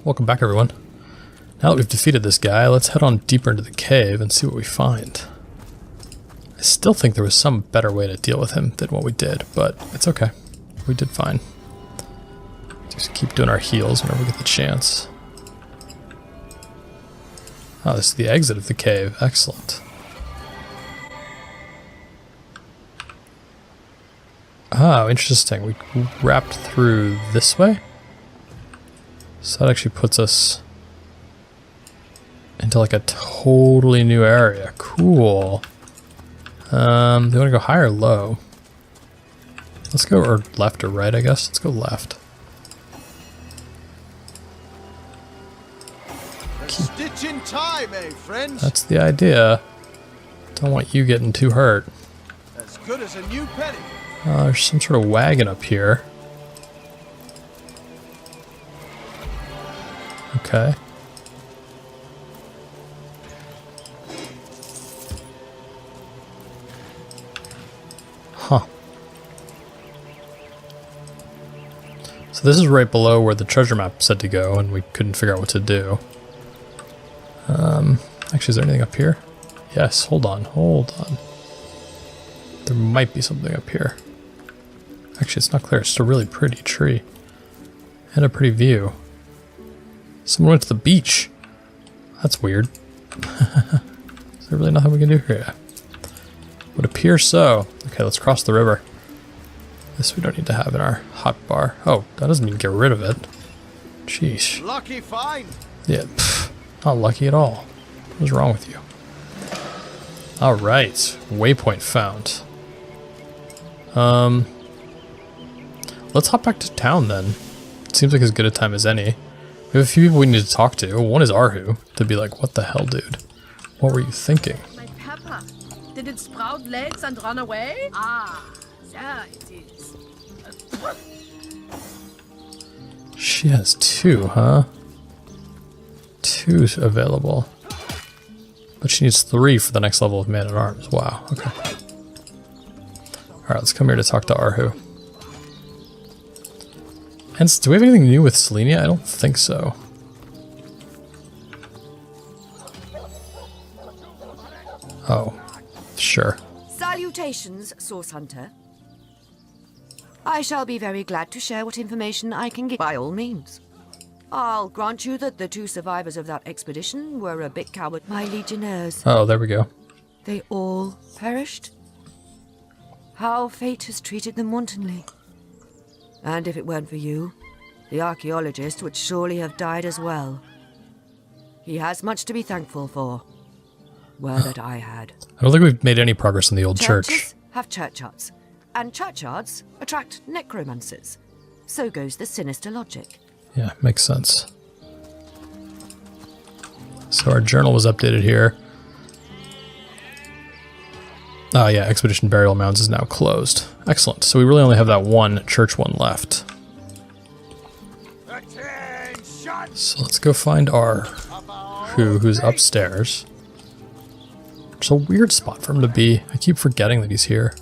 welcome back everyone. Now that we've defeated this guy, let's head on deeper into the cave and see what we find. I still think there was some better way to deal with him than what we did, but it's okay. We did fine. Just keep doing our heals whenever we get the chance. Oh, this is the exit of the cave. Excellent. Oh, interesting. We wrapped through this way? So that actually puts us into like a totally new area. Cool. Do you want to go high or low? Let's go or left or right, I guess. Let's go left. A stitch in time, eh, friends? That's the idea. Don't want you getting too hurt. As good as a new penny. There's some sort of wagon up here. Okay. Huh. So this is right below where the treasure map said to go, and we couldn't figure out what to do. Actually, is there anything up here? Yes, hold on. There might be something up here. Actually, it's not clear. It's just a really pretty tree. And a pretty view. Someone went to the beach. That's weird. Is there really nothing we can do here? Would appear so. Okay, let's cross the river. This we don't need to have in our hot bar. Oh, that doesn't mean get rid of it. Sheesh. Lucky find. Yeah, not lucky at all. What's wrong with you? Alright, waypoint found. Let's hop back to town then. It seems like as good a time as any. We have a few people we need to talk to. One is Arhu, to be like, what the hell, dude? What were you thinking? My pepper. Did it sprout legs and run away? Ah, there it is. She has two, huh? Two available. But she needs 3 for the next level of Man-at-Arms. Wow, okay. Alright, let's come here to talk to Arhu. And do we have anything new with Selenia? I don't think so. Oh, sure. Salutations, Source Hunter. I shall be very glad to share what information I can get, by all means. I'll grant you that the 2 survivors of that expedition were a bit coward. My legionnaires. Oh, there we go. They all perished? How fate has treated them wantonly. And if it weren't for you, the archaeologist would surely have died as well. He has much to be thankful for. Well, that I had. I don't think we've made any progress in the old church. Churches have churchyards, and churchyards attract necromancers. So goes the sinister logic. Yeah, makes sense. So our journal was updated here. Oh yeah, Expedition Burial Mounds is now closed. Excellent. So we really only have that one church one left. So let's go find who's upstairs. It's a weird spot for him to be. I keep forgetting that he's here.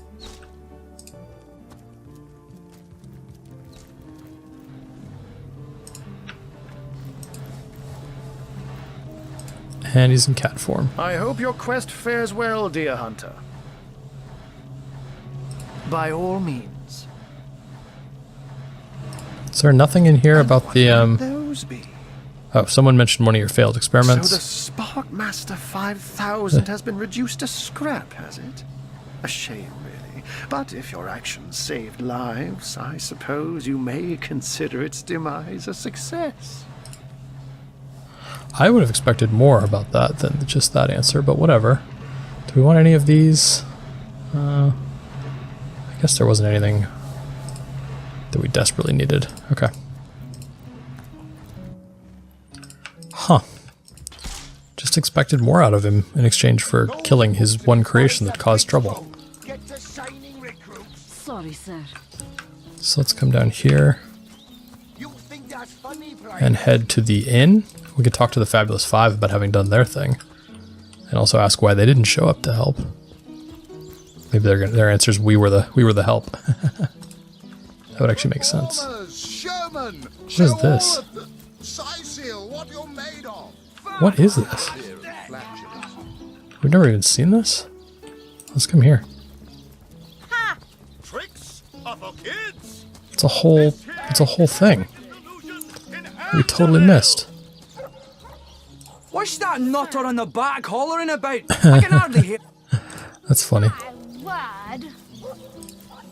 And he's in cat form. I hope your quest fares well, dear hunter. By all means. Is there nothing in here about the Those be? Oh, someone mentioned one of your failed experiments. So the Sparkmaster 5000 has been reduced to scrap, has it? A shame, really. But if your actions saved lives, I suppose you may consider its demise a success. I would have expected more about that than just that answer, but whatever. Do we want any of these? I guess there wasn't anything that we desperately needed. Okay. Huh. Just expected more out of him in exchange for killing his one creation that caused trouble. Sorry, sir. So let's come down here and head to the inn. We could talk to the Fabulous Five about having done their thing. And also ask why they didn't show up to help. Maybe their answer is we were the help. That would actually make sense. What is this? What is this? We've never even seen this? Let's come here. Tricks are for kids. It's a whole thing. We totally missed. What's that nutter on the back hollering about? I can hardly hear. That's funny.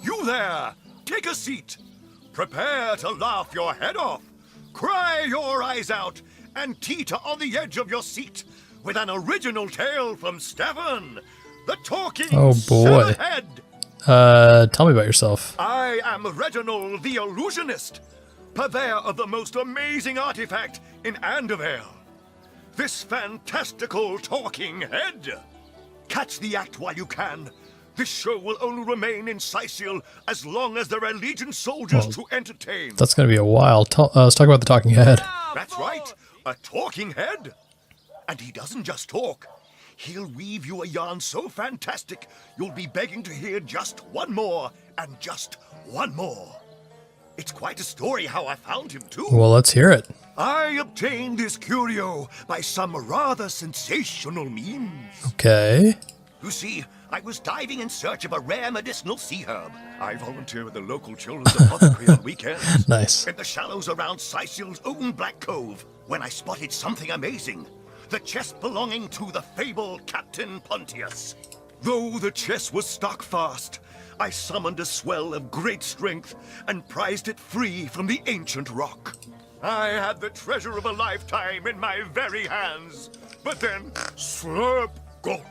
You there, take a seat. Prepare to laugh your head off, cry your eyes out, and teeter on the edge of your seat with an original tale from Stefan, the talking Oh boy. head. Tell me about yourself. I am Reginald the Illusionist, purveyor of the most amazing artifact in Andevale. This fantastical talking head. Catch the act while you can. This show will only remain in Sicil as long as there are Legion soldiers to entertain. That's gonna be a while. Let's talk about the talking head. That's right, a talking head. And he doesn't just talk. He'll weave you a yarn so fantastic, you'll be begging to hear just one more, and just one more. It's quite a story how I found him, too. Well, let's hear it. I obtained this curio by some rather sensational means. Okay. You see, I was diving in search of a rare medicinal sea herb. I volunteer with the local children's apothecary on weekends. Nice. In the shallows around Sicil's own Black Cove, when I spotted something amazing. The chest belonging to the fabled Captain Pontius. Though the chest was stuck fast, I summoned a swell of great strength and prized it free from the ancient rock. I had the treasure of a lifetime in my very hands. But then, slurp, gulp,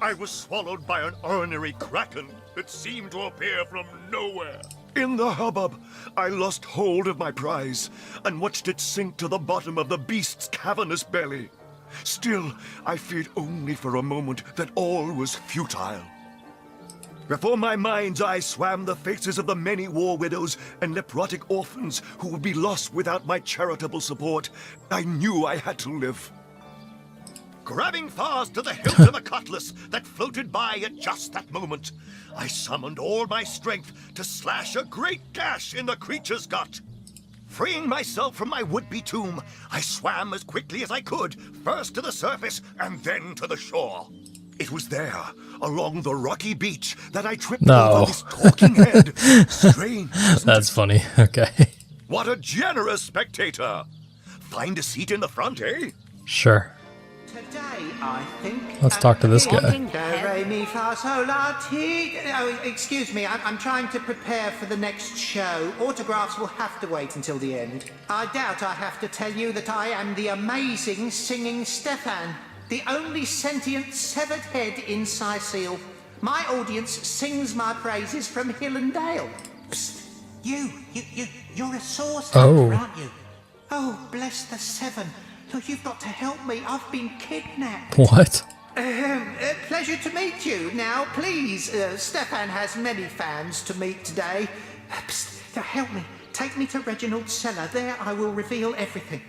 I was swallowed by an ornery kraken that seemed to appear from nowhere. In the hubbub, I lost hold of my prize and watched it sink to the bottom of the beast's cavernous belly. Still, I feared only for a moment that all was futile. Before my mind's eye swam the faces of the many war widows and leprotic orphans who would be lost without my charitable support. I knew I had to live. Grabbing fast to the hilt of a cutlass that floated by at just that moment, I summoned all my strength to slash a great gash in the creature's gut. Freeing myself from my would-be tomb, I swam as quickly as I could, first to the surface and then to the shore. It was there, along the rocky beach, that I tripped over this talking head. Strange, isn't That's it? funny. Okay. What a generous spectator! Find a seat in the front, eh? Sure. Today, I think. Let's talk to this guy. Do, re, mi, fa, sol, la, ti. Oh, excuse me, I'm trying to prepare for the next show. Autographs will have to wait until the end. I doubt I have to tell you that I am the amazing singing Stefan, the only sentient severed head in Sicil. My audience sings my praises from hill and dale. Psst, you're a source actor, aren't you? Oh, bless the seven. Look, you've got to help me. I've been kidnapped. What? Pleasure to meet you. Now, please, Stefan has many fans to meet today. Psst, now help me. Take me to Reginald's cellar. There I will reveal everything.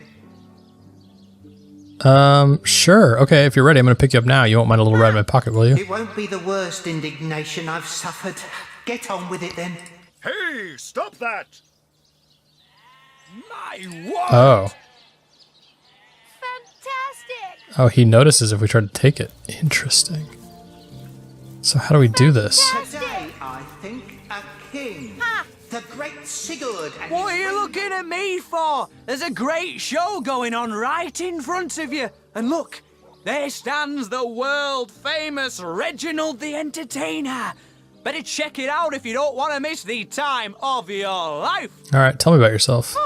Sure. Okay, if you're ready, I'm going to pick you up now. You won't mind a little ride in my pocket, will you? It won't be the worst indignation I've suffered. Get on with it, then. Hey, stop that! My word! Oh. Fantastic! Oh, he notices if we try to take it. Interesting. So how do we do this? Today, I think, a king. The great Sigurd. And What are his you looking at me for? There's a great show going on right in front of you. And look, there stands the world-famous Reginald the Entertainer. Better check it out if you don't want to miss the time of your life. All right, tell me about yourself.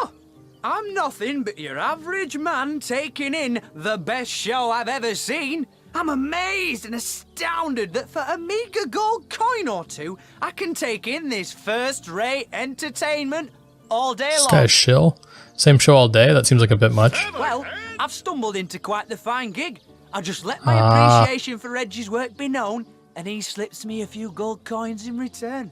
I'm nothing but your average man taking in the best show I've ever seen. I'm amazed and astounded that for a meager gold coin or two, I can take in this first-rate entertainment all day This long. guy's shill. Same show all day? That seems like a bit much. Well, I've stumbled into quite the fine gig. I just let my appreciation for Reggie's work be known, and he slips me a few gold coins in return.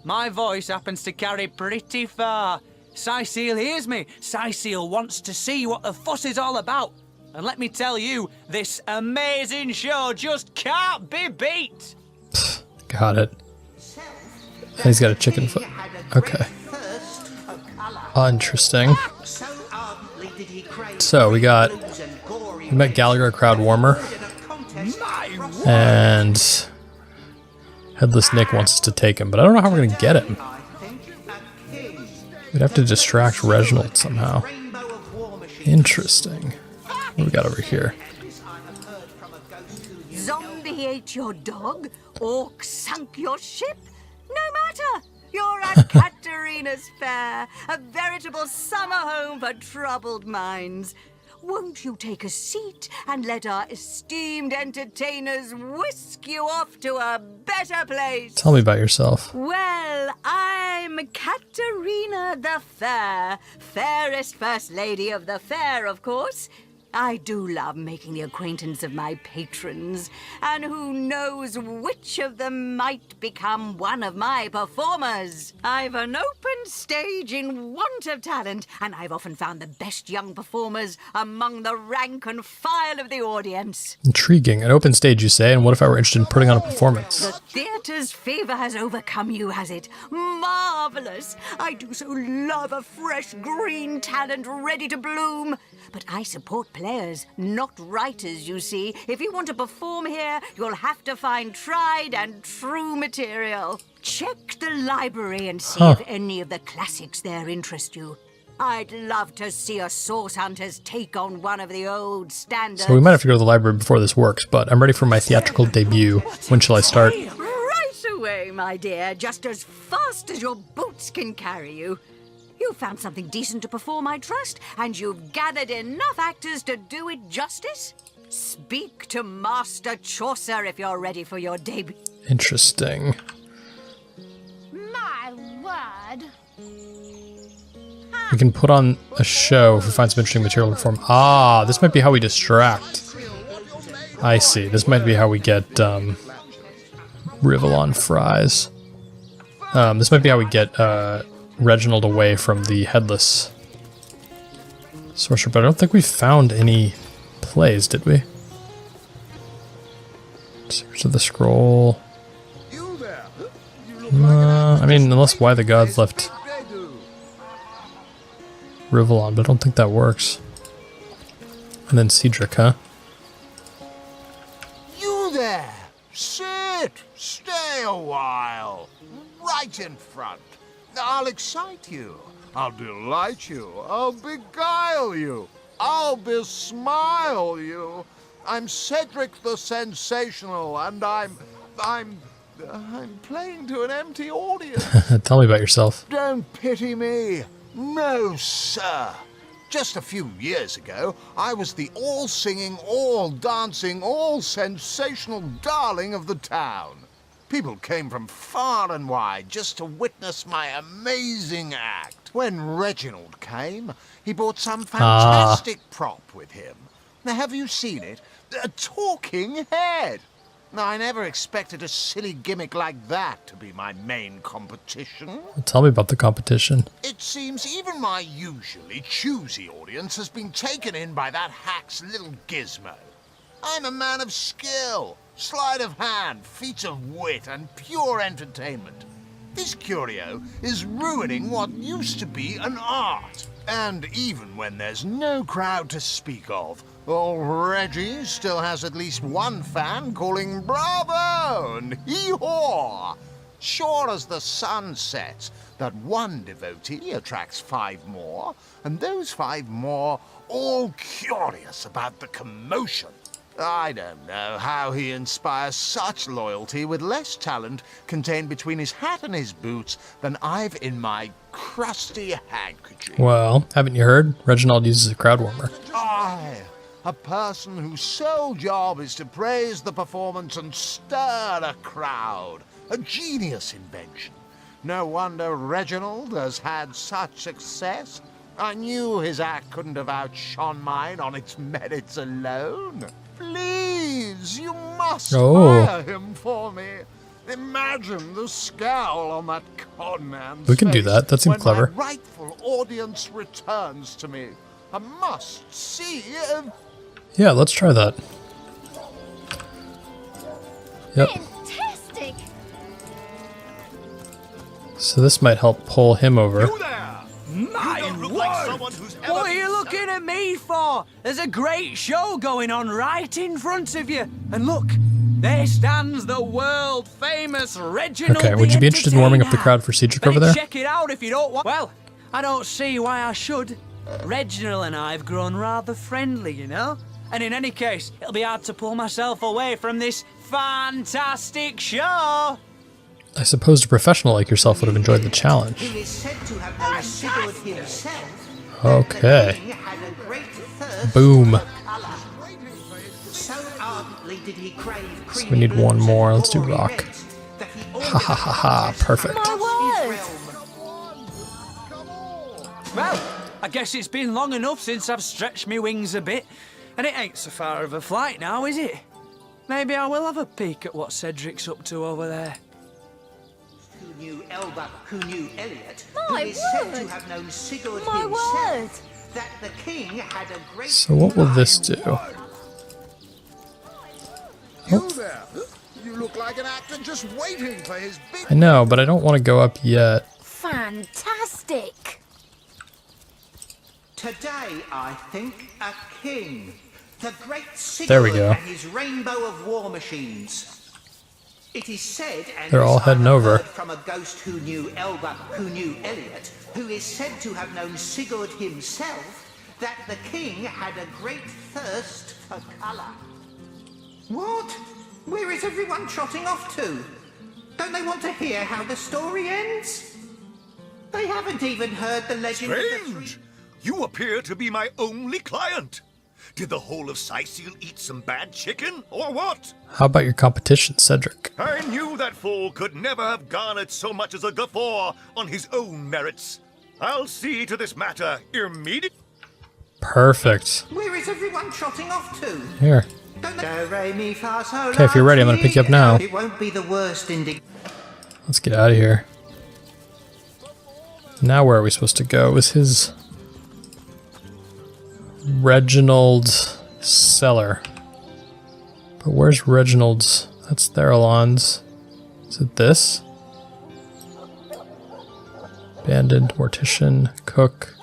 My voice happens to carry pretty far. Sicil hears me. Sicil wants to see what the fuss is all about. And let me tell you, this amazing show just can't be beat. Got it. He's got a chicken foot. Okay. Interesting. So ardently did he So we met Gallagher, a crowd warmer, and Headless Nick wants us to take him, but I don't know how we're gonna get him. We'd have to distract Reginald somehow. Interesting. What do we got over here? Zombie ate your dog? Orc sunk your ship? No matter! You're at Katerina's Fair, a veritable summer home for troubled minds. Won't you take a seat and let our esteemed entertainers whisk you off to a better place? Tell me about yourself. Well, I'm Katerina the Fair, fairest first lady of the fair, of course. I do love making the acquaintance of my patrons, and who knows which of them might become one of my performers. I've an open stage in want of talent, and I've often found the best young performers among the rank and file of the audience. Intriguing. An open stage, you say, and what if I were interested in putting on a performance? The theatre's fever has overcome you, has it? Marvelous! I do so love a fresh green talent ready to bloom. But I support players, not writers, you see. If you want to perform here, you'll have to find tried and true material. Check the library and see if any of the classics there interest you. I'd love to see a Source Hunters take on one of the old standards. So we might have to go to the library before this works, but I'm ready for my theatrical debut. When shall I start? Right away, my dear, just as fast as your boots can carry you. You've found something decent to perform, I trust, and you've gathered enough actors to do it justice? Speak to Master Chaucer if you're ready for your debut. Interesting. My word. We can put on a show if we find some interesting material to perform. Ah, this might be how we distract. I see. This might be how we get Rivellon fries. This might be how we get Reginald away from the Headless Sorcerer, but I don't think we found any plays, did we? Secrets of the Scroll. I mean, unless Why the Gods left Rivellon, but I don't think that works. And then Cedric, huh? You there! Sit! Stay a while! Right in front! I'll excite you. I'll delight you. I'll beguile you. I'll besmile you. I'm Cedric the Sensational, and I'm playing to an empty audience. Tell me about yourself. Don't pity me. No, sir. Just a few years ago, I was the all-singing, all-dancing, all-sensational darling of the town. People came from far and wide just to witness my amazing act. When Reginald came, he brought some fantastic prop with him. Now, have you seen it? A talking head. Now, I never expected a silly gimmick like that to be my main competition. Tell me about the competition. It seems even my usually choosy audience has been taken in by that hack's little gizmo. I'm a man of skill, sleight of hand, feats of wit, and pure entertainment. This curio is ruining what used to be an art. And even when there's no crowd to speak of, old Reggie still has at least one fan calling bravo and hee-haw. Sure as the sun sets, that one devotee attracts 5 more, and those 5 more all curious about the commotion. I don't know how he inspires such loyalty with less talent contained between his hat and his boots than I've in my crusty handkerchief. Well, haven't you heard? Reginald uses a crowd warmer. I, a person whose sole job is to praise the performance and stir a crowd. A genius invention. No wonder Reginald has had such success. I knew his act couldn't have outshone mine on its merits alone. Please, you must hire him for me. Imagine the scowl on that conman's We can do face that. That seems clever. When my rightful audience returns to me. I must see if... Yeah, let's try that. Yep. Fantastic! So this might help pull him over. You there! You don't look like someone who's ever What are you looking at me for? There's a great show going on right in front of you. And look, there stands the world-famous Reginald the Okay, would you be interested in warming up the Entertainer. crowd for Cedric Better over there? check it out if you don't want... Well, I don't see why I should. Reginald and I have grown rather friendly, you know? And in any case, it'll be hard to pull myself away from this fantastic show. I suppose a professional like yourself would have enjoyed the challenge. Who is said to have known Sigurd himself. Okay. The king had a great thirst Boom. for colour. So ardently did he crave So we need one more. Let's do rock. Ha ha ha ha, perfect. Well, I guess it's been long enough since I've stretched my wings a bit. And it ain't so far of a flight now, is it? Maybe I will have a peek at what Cedric's up to over there. Who knew Elba, who knew Elliot, My who is said to word. have known Sigurd My himself, that the king had a great... So what will this do? You there? You look like an actor just waiting for his big... I know, but I don't want to go up yet. Fantastic. Today, I think, a king. The great Sigurd There we go. and his rainbow of war machines. It is said, and They're all this I heading have over. heard from a ghost who knew Elba, who knew Elliot, who is said to have known Sigurd himself, that the king had a great thirst for colour. What? Where is everyone trotting off to? Don't they want to hear how the story ends? They haven't even heard the legend of the Strange! You appear to be my only client. Did the whole of Sicil eat some bad chicken, or what? How about your competition, Cedric? I knew that fool could never have garnered so much as a guffaw on his own merits. I'll see to this matter immediately. Perfect. Where is everyone trotting off to? Here. Okay, if you're ready, I'm gonna pick you up now. It won't be the worst Let's get out of here. Now where are we supposed to go? It was his Reginald's cellar. But where's Reginald's? That's Rivellon's. Is it this? Abandoned, mortician, cook.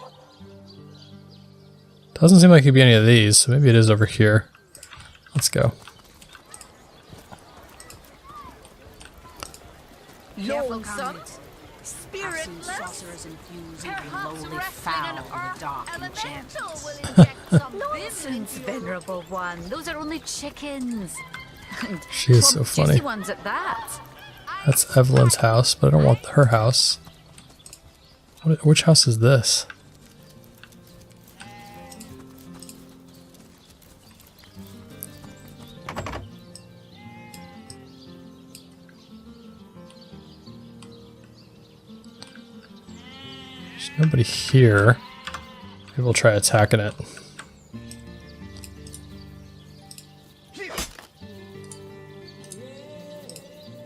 Doesn't seem like it could be any of these, so maybe it is over here. Let's go. Careful, son. Spiritless. Sorcerers infused Perhaps lowly wrestling foul an with earth dark elemental enchantments. will inject some Nonsense, into you. venerable one. Those are only chickens. And She is so plump, funny. juicy ones at that. That's Evelyn's house, but I don't want her house. Which house is this? There's nobody here. Maybe we'll try attacking it.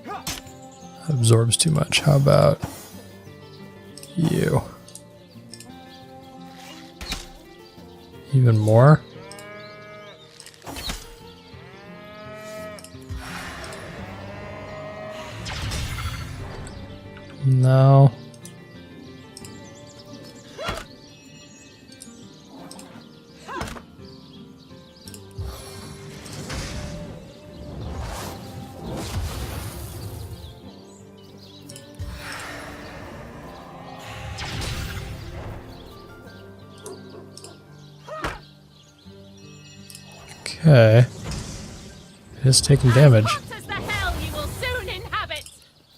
That absorbs too much. How about you? Even more? No. Okay. It is taking damage. What is the hell you will soon inhabit?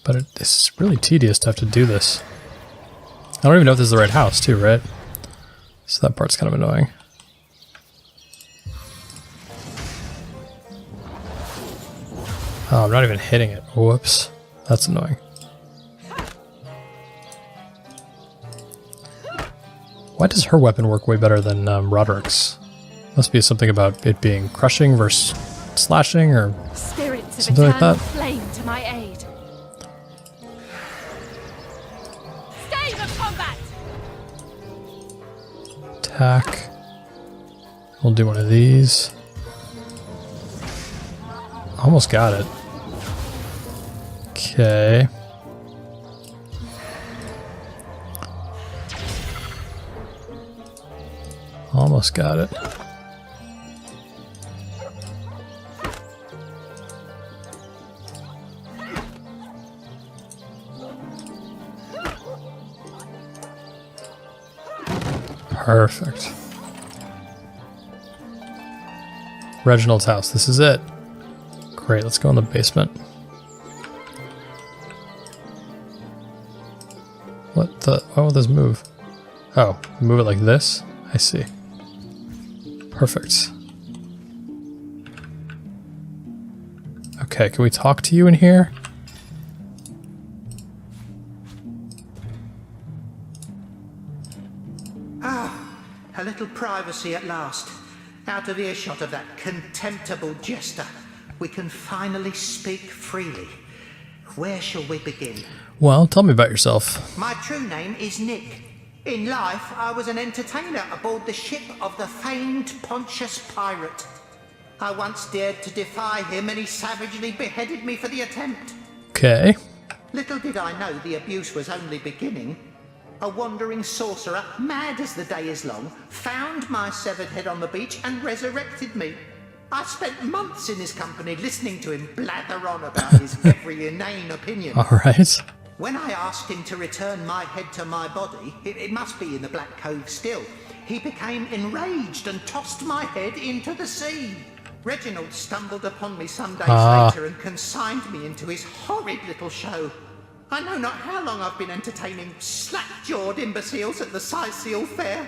But it's really tedious to have to do this. I don't even know if this is the right house, too, right? So that part's kind of annoying. Oh, I'm not even hitting it. Whoops. That's annoying. Why does her weapon work way better than Roderick's? Must be something about it being crushing versus slashing or Spirits of something like eternal that. flame to my aid. Stave of combat! Attack. We'll do one of these. Almost got it. Okay. Almost got it. Perfect. Reginald's house. This is it. Great, let's go in the basement. What the? Why won't this move? Oh, move it like this? I see. Perfect. Okay, can we talk to you in here? A little privacy at last. Out of earshot of that contemptible jester. We can finally speak freely. Where shall we begin? Well, tell me about yourself. My true name is Nick. In life, I was an entertainer aboard the ship of the famed Pontius Pirate. I once dared to defy him and he savagely beheaded me for the attempt. Okay. Little did I know the abuse was only beginning. A wandering sorcerer, mad as the day is long, found my severed head on the beach and resurrected me. I spent months in his company listening to him blather on about his every inane opinion. Alright. When I asked him to return my head to my body, it must be in the Black Cove still, he became enraged and tossed my head into the sea. Reginald stumbled upon me some days later and consigned me into his horrid little show. I know not how long I've been entertaining slack-jawed imbeciles at the Sicil Fair.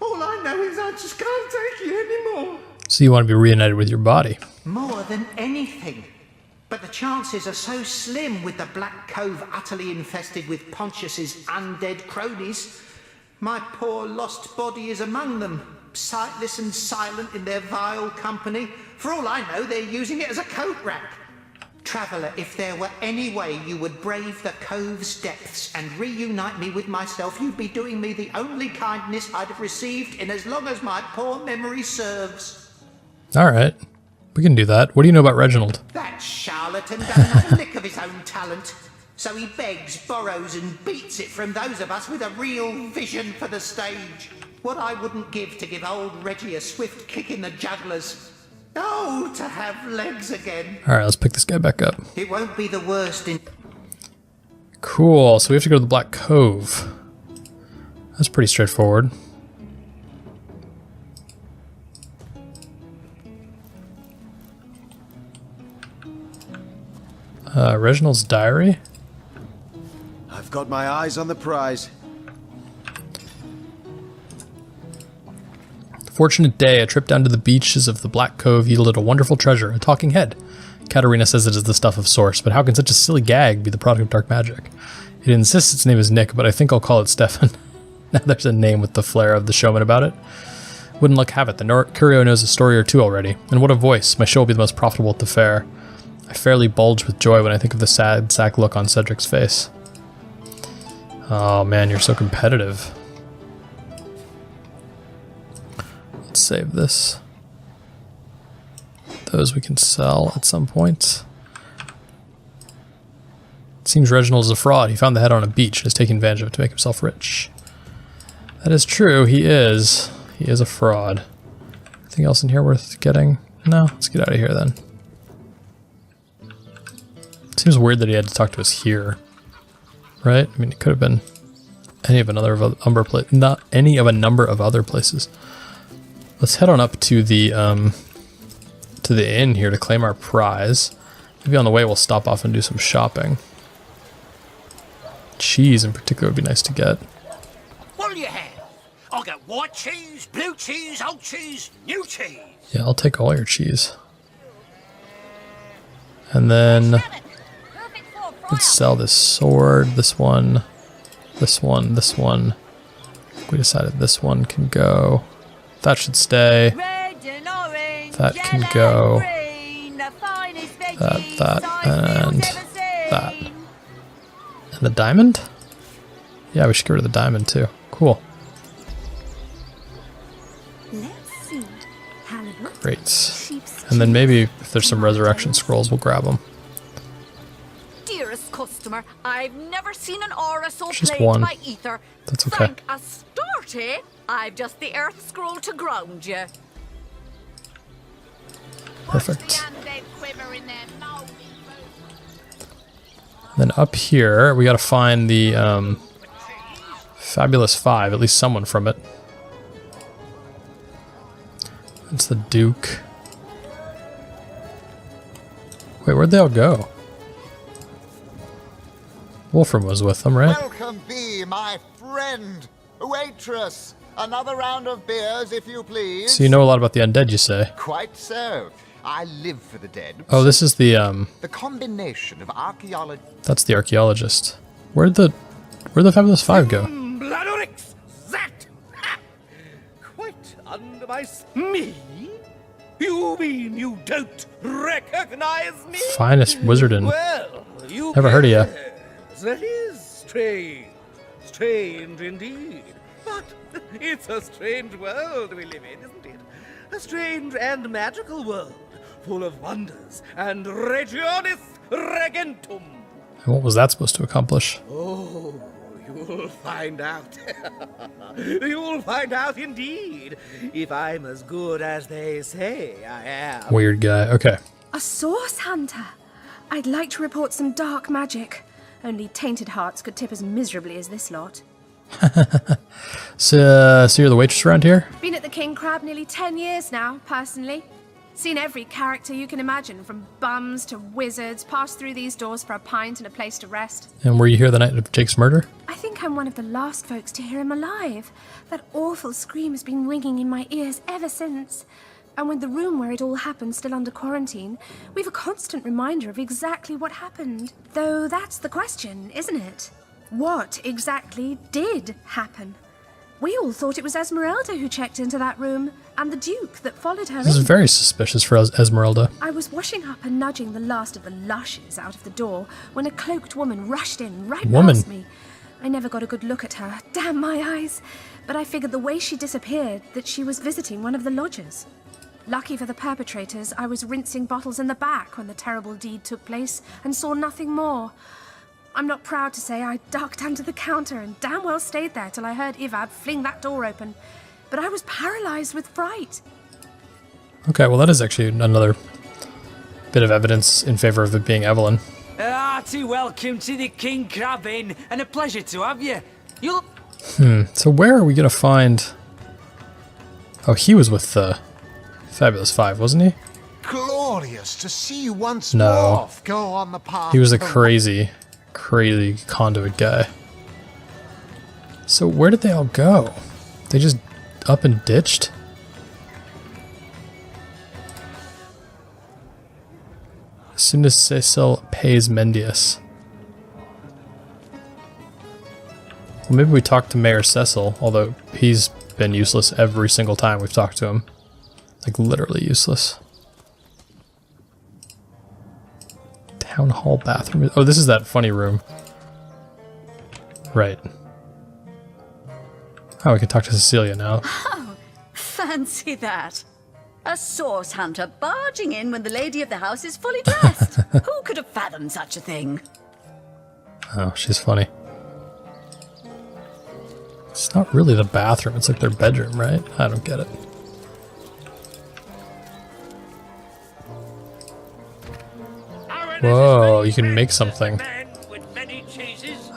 All I know is I just can't take you anymore. So you want to be reunited with your body? More than anything. But the chances are so slim with the Black Cove utterly infested with Pontius's undead cronies. My poor lost body is among them, sightless and silent in their vile company. For all I know, they're using it as a coat rack. Traveller, if there were any way you would brave the cove's depths and reunite me with myself, you'd be doing me the only kindness I'd have received in as long as my poor memory serves. Alright. We can do that. What do you know about Reginald? That charlatan doesn't have a lick of his own talent. So he begs, borrows and beats it from those of us with a real vision for the stage. What I wouldn't give to give old Reggie a swift kick in the jugglers. Oh, to have legs again. Alright, let's pick this guy back up. It won't be the worst in... Cool, so we have to go to the Black Cove. That's pretty straightforward. Reginald's Diary? I've got my eyes on the prize. Fortunate day, a trip down to the beaches of the Black Cove yielded a wonderful treasure, a talking head. Katerina says it is the stuff of Source, but how can such a silly gag be the product of dark magic? It insists its name is Nick, but I think I'll call it Stefan. Now there's a name with the flair of the showman about it. Wouldn't luck have it, the Curio knows a story or two already. And what a voice, my show will be the most profitable at the fair. I fairly bulge with joy when I think of the sad sack look on Cedric's face. Oh man, you're so competitive. Let's save this. Those we can sell at some point. It seems Reginald is a fraud. He found the head on a beach and is taking advantage of it to make himself rich. That is true, he is. He is a fraud. Anything else in here worth getting? No, let's get out of here then. Seems weird that he had to talk to us here. Right? I mean, it could have been any of another of not any of a number of other places. Let's head on up to the inn here to claim our prize. Maybe on the way we'll stop off and do some shopping. Cheese in particular would be nice to get. What'll you have? I'll get white cheese, blue cheese, old cheese, new cheese. Yeah, I'll take all your cheese. And then let's sell this sword, this one, this one, this one. We decided this one can go. That should stay. That can go. That, and that. And the diamond? Yeah, we should get rid of the diamond too. Cool. Great. And then maybe if there's some resurrection scrolls, we'll grab them. Dearest customer, I've never seen an aura so Just plagued one. by ether. That's okay. Thank a star Lordy, I've just the earth scroll to ground you. Perfect. Then up here, we gotta find the Fabulous Five, at least someone from it. It's the Duke. Wait, where'd they all go? Wolfram was with them, right? Welcome be, my friend. Waitress, another round of beers, if you please. So you know a lot about the undead, you say? Quite so. I live for the dead. Oh, this is the The combination of archaeology. That's the archaeologist. Where'd the Fabulous Five go? Bladorix, that! Ha! Quite under my... Me? You mean you don't recognize me? Finest wizard in. Well, you Never heard of ya. That is strange. Strange indeed. But it's a strange world we live in, isn't it? A strange and magical world, full of wonders and Regionis Regentum. And what was that supposed to accomplish? Oh, you'll find out. You'll find out indeed, if I'm as good as they say I am. Weird guy. Okay. A source hunter? I'd like to report some dark magic. Only tainted hearts could tip as miserably as this lot. So you're the waitress around here? Been at the King Crab nearly 10 years now, personally. Seen every character you can imagine, from bums to wizards, passed through these doors for a pint and a place to rest. And were you here the night of Jake's murder? I think I'm one of the last folks to hear him alive. That awful scream has been ringing in my ears ever since. And with the room where it all happened still under quarantine, we've a constant reminder of exactly what happened. Though that's the question, isn't it? What exactly did happen? We all thought it was Esmeralda who checked into that room, and the Duke that followed her This is in. very suspicious for Esmeralda. I was washing up and nudging the last of the lushes out of the door when a cloaked woman rushed in right past me. I never got a good look at her, damn my eyes, but I figured the way she disappeared that she was visiting one of the lodgers. Lucky for the perpetrators, I was rinsing bottles in the back when the terrible deed took place and saw nothing more. I'm not proud to say I ducked under the counter and damn well stayed there till I heard Ivab fling that door open. But I was paralyzed with fright. Okay, well that is actually another bit of evidence in favor of it being Evelyn. Hearty welcome to the King Crab Inn, and a pleasure to have you. You'll... So where are we gonna find... Oh, he was with the Fabulous Five, wasn't he? Glorious to see you once No. more. Go on the path. He was a of the crazy conduit guy. So where did they all go? They just up and ditched? As soon as Cecil pays Mendius. Well, maybe we talked to Mayor Cecil, although he's been useless every single time we've talked to him. Like, literally useless. Town hall bathroom. Oh, this is that funny room. Right. Oh, we can talk to Cecilia now. Oh, fancy that. A source hunter barging in when the lady of the house is fully dressed. Who could have fathomed such a thing? Oh, she's funny. It's not really the bathroom, it's like their bedroom, right? I don't get it. Whoa, you can make something.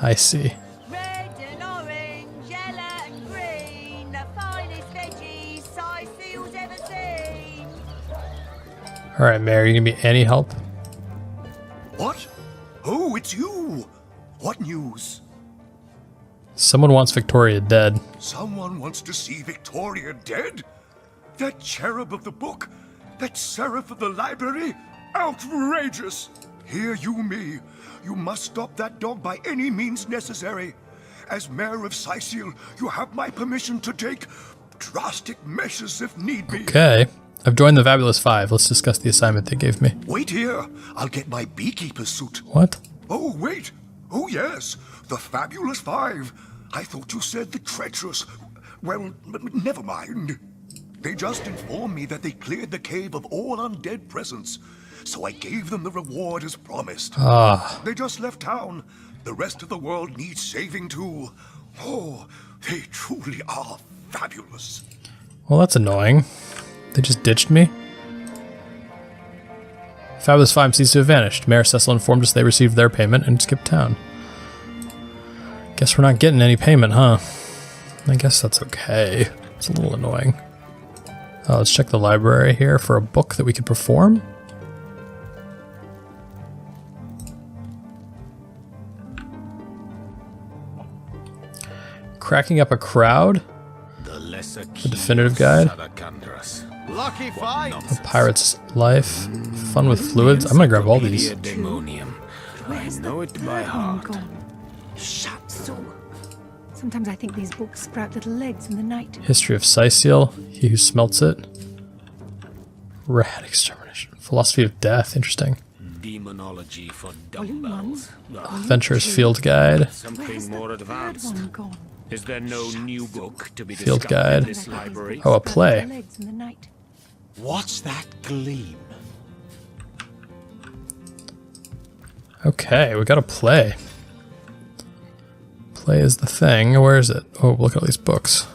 I see. Red and orange, yellow and green, the finest veggies Sicil's ever seen. Alright, Mayor, you gonna be any help? What? Oh, it's you! What news? Someone wants Victoria dead. Someone wants to see Victoria dead? That cherub of the book? That seraph of the library? Outrageous! Hear you me. You must stop that dog by any means necessary. As mayor of Sicil, you have my permission to take drastic measures if need be. Okay. I've joined the Fabulous Five. Let's discuss the assignment they gave me. Wait here. I'll get my beekeeper's suit. What? Oh, wait. Oh, yes. The Fabulous Five. I thought you said the treacherous. Well, never mind. They just informed me that they cleared the cave of all undead presence. So I gave them the reward as promised. Ah. They just left town. The rest of the world needs saving too. Oh, they truly are fabulous. Well, that's annoying. They just ditched me. Fabulous 5 seems to have vanished. Mayor Cecil informed us they received their payment and skipped town. Guess we're not getting any payment, huh? I guess that's okay. It's a little annoying. Let's check the library here for a book that we could perform. Cracking up a crowd. The definitive guide. Lucky fight. A pirate's life. Fun with fluids. I'm gonna grab all these. I know it by heart. Shut so. Sometimes I think these books sprout little legs in the night. History of Scythial. He who smelts it. Rat extermination. Philosophy of death. Interesting. Demonology for dumbbells. Adventurer's field guide. Something more advanced. Is there no new book to be Field discovered guide. in this library? Oh, a play. What's that gleam? Okay, we got a play. Play is the thing. Where is it? Oh, look at all these books.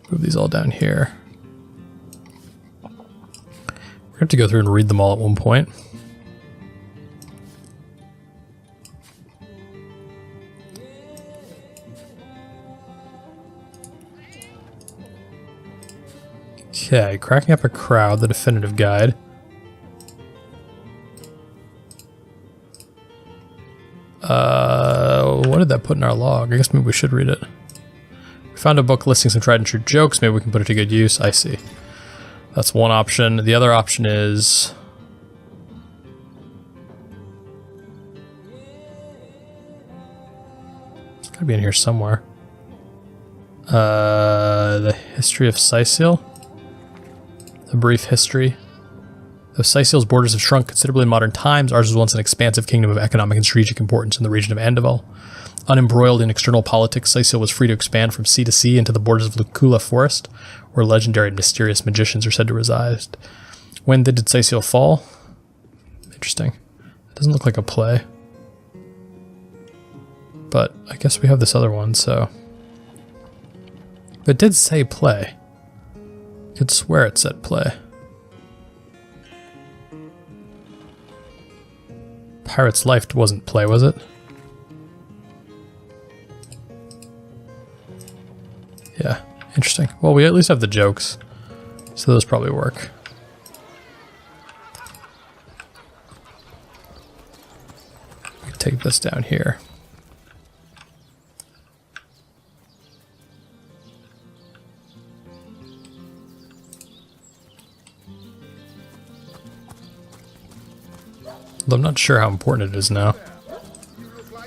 Move these all down here. We're gonna have to go through and read them all at one point. Okay, cracking up a crowd, the definitive guide. What did that put in our log? I guess maybe we should read it. We found a book listing some tried and true jokes. Maybe we can put it to good use. I see. That's one option. The other option is... it's gotta be in here somewhere. The history of Scythial. A brief history. Though Scythial's borders have shrunk considerably in modern times, ours was once an expansive kingdom of economic and strategic importance in the region of Andeval. Unembroiled in external politics, Scythial was free to expand from sea to sea into the borders of Lucula Forest, where legendary and mysterious magicians are said to reside. When did Scythial fall? Interesting. It doesn't look like a play. But I guess we have this other one, so... but it did say play. I could swear it said play. Pirate's Life wasn't play, was it? Yeah, interesting. Well, we at least have the jokes, so those probably work. We can take this down here. Although I'm not sure how important it is now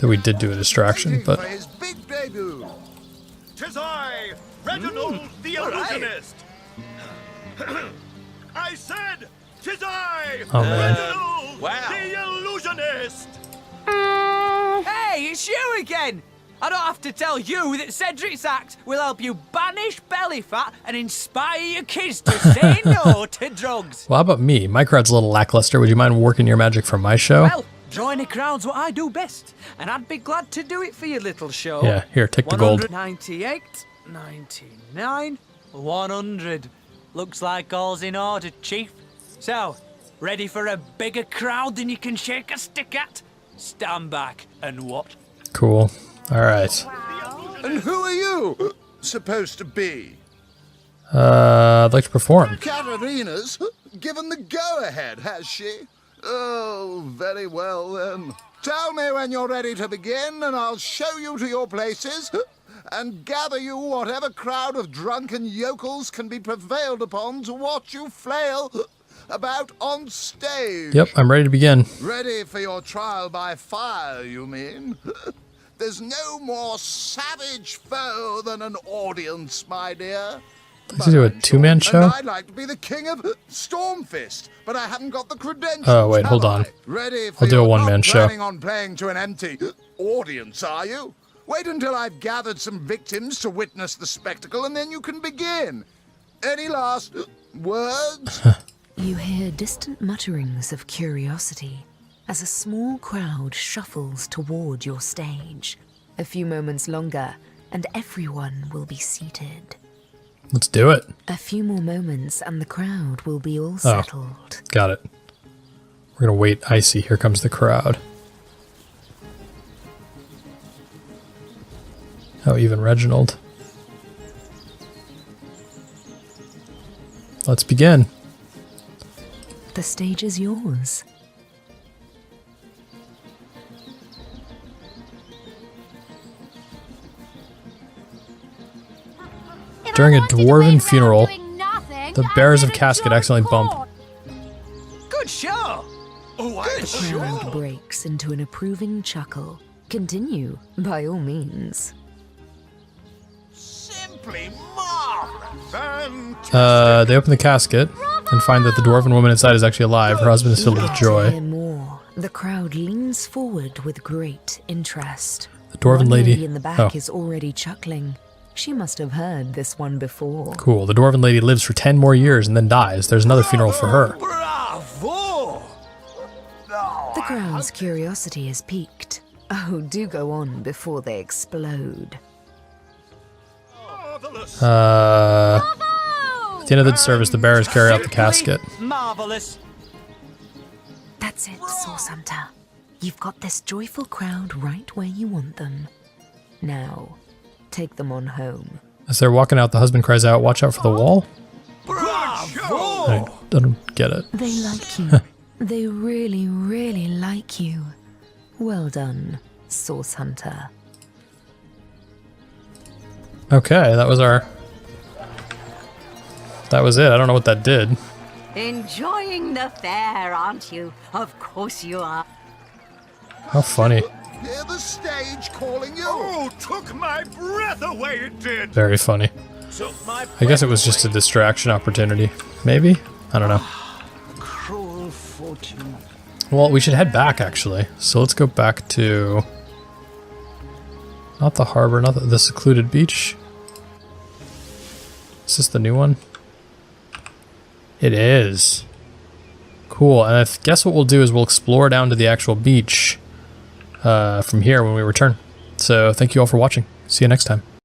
that we did do a distraction, but... his big debut. 'Tis I, Reginald the Illusionist. I said, 'tis I, oh, man. Reginald the Illusionist. Hey, it's you again! I don't have to tell you that Cedric's act will help you banish belly fat and inspire your kids to say no to drugs. Well, how about me? My crowd's a little lackluster. Would you mind working your magic for my show? Well, drawing a crowd's what I do best, and I'd be glad to do it for your little show. Yeah, here, take the gold. 198, 99, 100. Looks like all's in order, Chief. So, ready for a bigger crowd than you can shake a stick at? Stand back and watch. Cool. All right. And who are you supposed to be? I'd like to perform. Katarina's given the go-ahead, has she? Oh, very well then. Tell me when you're ready to begin, and I'll show you to your places, and gather you whatever crowd of drunken yokels can be prevailed upon to watch you flail about on stage. Yep, I'm ready to begin. Ready for your trial by fire, you mean? There's no more savage foe than an audience, my dear. Let's do a two-man show? And I'd like to be the king of Stormfist, but I haven't got the credentials. Oh, wait, hold on. Ready for I'll do a one-man show. Planning on playing to an empty audience, are you? Wait until I've gathered some victims to witness the spectacle, and then you can begin. Any last words? You hear distant mutterings of curiosity as a small crowd shuffles toward your stage. A few moments longer, and everyone will be seated. Let's do it. A few more moments, and the crowd will be all settled. Got it. We're gonna wait. I see. Here comes the crowd. Oh, even Reginald. Let's begin. The stage is yours. During a dwarven funeral, the bearers of casket accidentally bump. Good show! Oh, The crowd breaks into an approving chuckle. Continue, by all means. Simply marvelous. They open the casket and find that the dwarven woman inside is actually alive. Her husband is filled with To joy. hear more, the crowd leans forward with great interest. The dwarven One lady in the back oh, is already chuckling. She must have heard this one before. cool. The dwarven lady lives for 10 more years and then dies. There's another funeral for her. Bravo! The crowd's curiosity is piqued. Oh, do go on before they explode. At the end of the service, the bearers carry out the casket. Marvelous. That's it, Source Hunter. You've got this joyful crowd right where you want them. Now, take them on home. As they're walking out, the husband cries out, "Watch out for the wall." Bravo! I don't get it. They like you. They really, really like you. Well done, Source Hunter. Okay, that was it. I don't know what that did. Enjoying the fair, aren't you? Of course you are. How funny. Hear the stage calling you. Oh, took my breath away, it did. Very funny. I guess it was just a distraction opportunity. Maybe? I don't know. Cruel fortune. Well, we should head back, actually. So let's go back to... not the harbor, not the secluded beach. Is this the new one? It is. Cool, and I guess what we'll do is we'll explore down to the actual beach from here when we return. So thank you all for watching. See you next time.